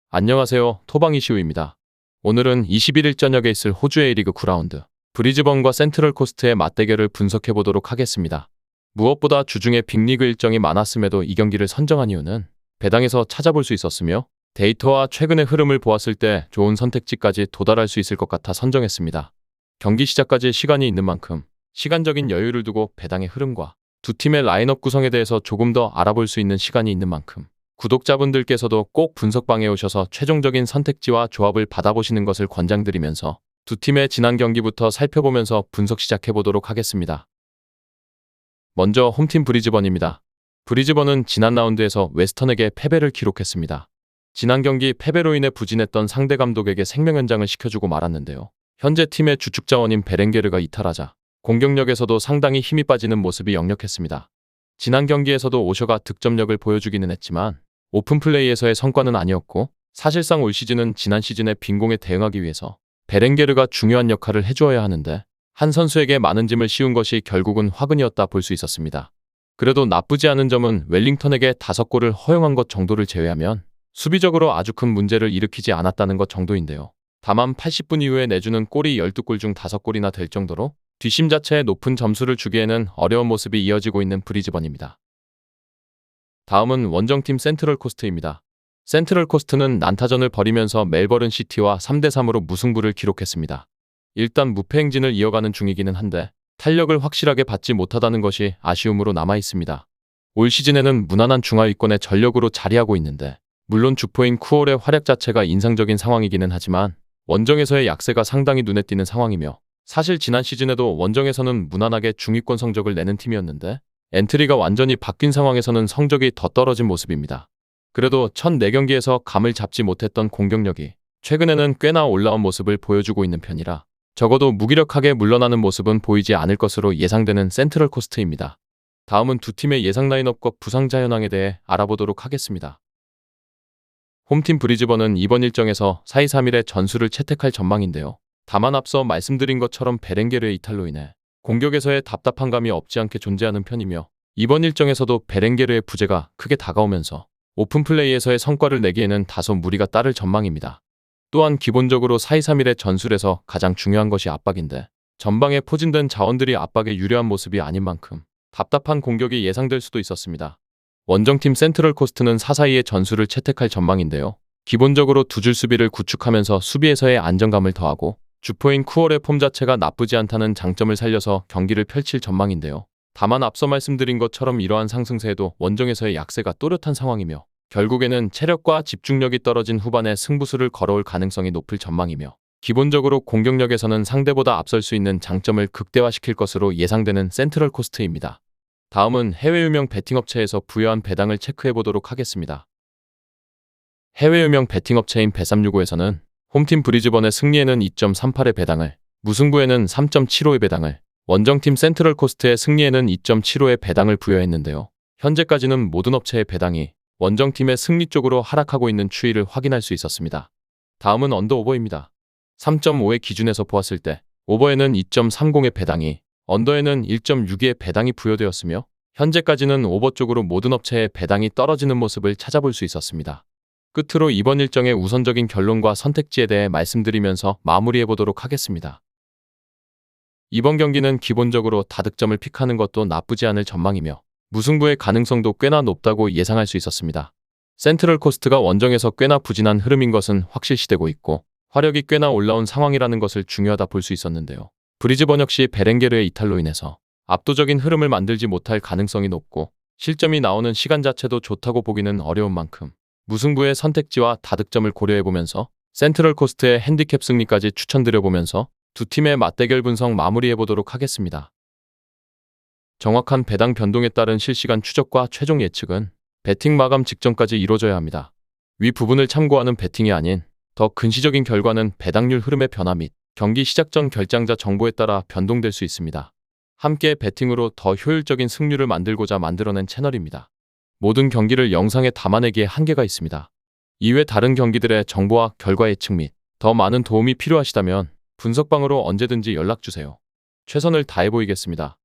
안녕하세요. 토방이시우입니다. 오늘은 21일 저녁에 있을 호주 A리그 9라운드 브리즈번과 센트럴 코스트의 맞대결을 분석해 보도록 하겠습니다. 무엇보다 주중에 빅리그 일정이 많았음에도 이 경기를 선정한 이유는 배당에서 찾아볼 수 있었으며 데이터와 최근의 흐름을 보았을 때 좋은 선택지까지 도달할 수 있을 것 같아 선정했습니다. 경기 시작까지 시간이 있는 만큼 시간적인 여유를 두고 배당의 흐름과 두 팀의 라인업 구성에 대해서 조금 더 알아볼 수 있는 시간이 있는 만큼 구독자분들께서도 꼭 분석방에 오셔서 최종적인 선택지와 조합을 받아보시는 것을 권장드리면서 두 팀의 지난 경기부터 살펴보면서 분석 시작해보도록 하겠습니다. 먼저 홈팀 브리즈번입니다. 브리즈번은 지난 라운드에서 웨스턴에게 패배를 기록했습니다. 지난 경기 패배로 인해 부진했던 상대 감독에게 생명연장을 시켜주고 말았는데요. 현재 팀의 주축 자원인 베렌게르가 이탈하자 공격력에서도 상당히 힘이 빠지는 모습이 역력했습니다. 지난 경기에서도 오셔가 득점력을 보여주기는 했지만 오픈플레이에서의 성과는 아니었고 사실상 올 시즌은 지난 시즌의 빈공에 대응하기 위해서 베렌게르가 중요한 역할을 해주어야 하는데 한 선수에게 많은 짐을 씌운 것이 결국은 화근이었다 볼 수 있었습니다. 그래도 나쁘지 않은 점은 웰링턴에게 5골을 허용한 것 정도를 제외하면 수비적으로 아주 큰 문제를 일으키지 않았다는 것 정도인데요. 다만 80분 이후에 내주는 골이 12골 중 5골이나 될 정도로 뒷심 자체에 높은 점수를 주기에는 어려운 모습이 이어지고 있는 브리즈번입니다. 다음은 원정팀 센트럴 코스트입니다. 센트럴 코스트는 난타전을 벌이면서 멜버른 시티와 3대3으로 무승부를 기록했습니다. 일단 무패 행진을 이어가는 중이기는 한데 탄력을 확실하게 받지 못하다는 것이 아쉬움으로 남아있습니다. 올 시즌에는 무난한 중하위권에 전력으로 자리하고 있는데 물론 주포인 쿠올의 활약 자체가 인상적인 상황이기는 하지만 원정에서의 약세가 상당히 눈에 띄는 상황이며 사실 지난 시즌에도 원정에서는 무난하게 중위권 성적을 내는 팀이었는데 엔트리가 완전히 바뀐 상황에서는 성적이 더 떨어진 모습입니다. 그래도 첫 4경기에서 감을 잡지 못했던 공격력이 최근에는 꽤나 올라온 모습을 보여주고 있는 편이라 적어도 무기력하게 물러나는 모습은 보이지 않을 것으로 예상되는 센트럴 코스트입니다. 다음은 두 팀의 예상 라인업과 부상자 현황에 대해 알아보도록 하겠습니다. 홈팀 브리즈번은 이번 일정에서 4-2-3-1의 전술을 채택할 전망인데요. 다만 앞서 말씀드린 것처럼 베렌게르의 이탈로 인해 공격에서의 답답한 감이 없지 않게 존재하는 편이며 이번 일정에서도 베렌게르의 부재가 크게 다가오면서 오픈플레이에서의 성과를 내기에는 다소 무리가 따를 전망입니다. 또한 기본적으로 4-2-3-1의 전술에서 가장 중요한 것이 압박인데 전방에 포진된 자원들이 압박에 유리한 모습이 아닌 만큼 답답한 공격이 예상될 수도 있었습니다. 원정팀 센트럴 코스트는 4-4-2의 전술을 채택할 전망인데요. 기본적으로 두 줄 수비를 구축하면서 수비에서의 안정감을 더하고 주포인 쿠올의 폼 자체가 나쁘지 않다는 장점을 살려서 경기를 펼칠 전망인데요. 다만 앞서 말씀드린 것처럼 이러한 상승세에도 원정에서의 약세가 또렷한 상황이며 결국에는 체력과 집중력이 떨어진 후반에 승부수를 걸어올 가능성이 높을 전망이며 기본적으로 공격력에서는 상대보다 앞설 수 있는 장점을 극대화시킬 것으로 예상되는 센트럴 코스트입니다. 다음은 해외 유명 베팅업체에서 부여한 배당을 체크해보도록 하겠습니다. 해외 유명 베팅업체인 bet365에서는 홈팀 브리즈번의 승리에는 2.38의 배당을, 무승부에는 3.75의 배당을, 원정팀 센트럴 코스트의 승리에는 2.75의 배당을 부여했는데요. 현재까지는 모든 업체의 배당이 원정팀의 승리 쪽으로 하락하고 있는 추이를 확인할 수 있었습니다. 다음은 언더오버입니다. 3.5의 기준에서 보았을 때 오버에는 2.30의 배당이, 언더에는 1.62의 배당이 부여되었으며 현재까지는 오버 쪽으로 모든 업체의 배당이 떨어지는 모습을 찾아볼 수 있었습니다. 끝으로 이번 일정의 우선적인 결론과 선택지에 대해 말씀드리면서 마무리해보도록 하겠습니다. 이번 경기는 기본적으로 다득점을 픽하는 것도 나쁘지 않을 전망이며 무승부의 가능성도 꽤나 높다고 예상할 수 있었습니다. 센트럴 코스트가 원정에서 꽤나 부진한 흐름인 것은 확실시되고 있고 화력이 꽤나 올라온 상황이라는 것을 중요하다 볼 수 있었는데요. 브리즈번 역시 베렌게르의 이탈로 인해서 압도적인 흐름을 만들지 못할 가능성이 높고 실점이 나오는 시간 자체도 좋다고 보기는 어려운 만큼 무승부의 선택지와 다득점을 고려해보면서 센트럴 코스트의 핸디캡 승리까지 추천드려보면서 두 팀의 맞대결 분석 마무리해보도록 하겠습니다. 정확한 배당 변동에 따른 실시간 추적과 최종 예측은 배팅 마감 직전까지 이루어져야 합니다. 위 부분을 참고하는 배팅이 아닌 더 근시적인 결과는 배당률 흐름의 변화 및 경기 시작 전 결장자 정보에 따라 변동될 수 있습니다. 함께 배팅으로 더 효율적인 승률을 만들고자 만들어낸 채널입니다. 모든 경기를 영상에 담아내기에 한계가 있습니다. 이외 다른 경기들의 정보와 결과 예측 및 더 많은 도움이 필요하시다면 분석방으로 언제든지 연락주세요. 최선을 다해 보이겠습니다.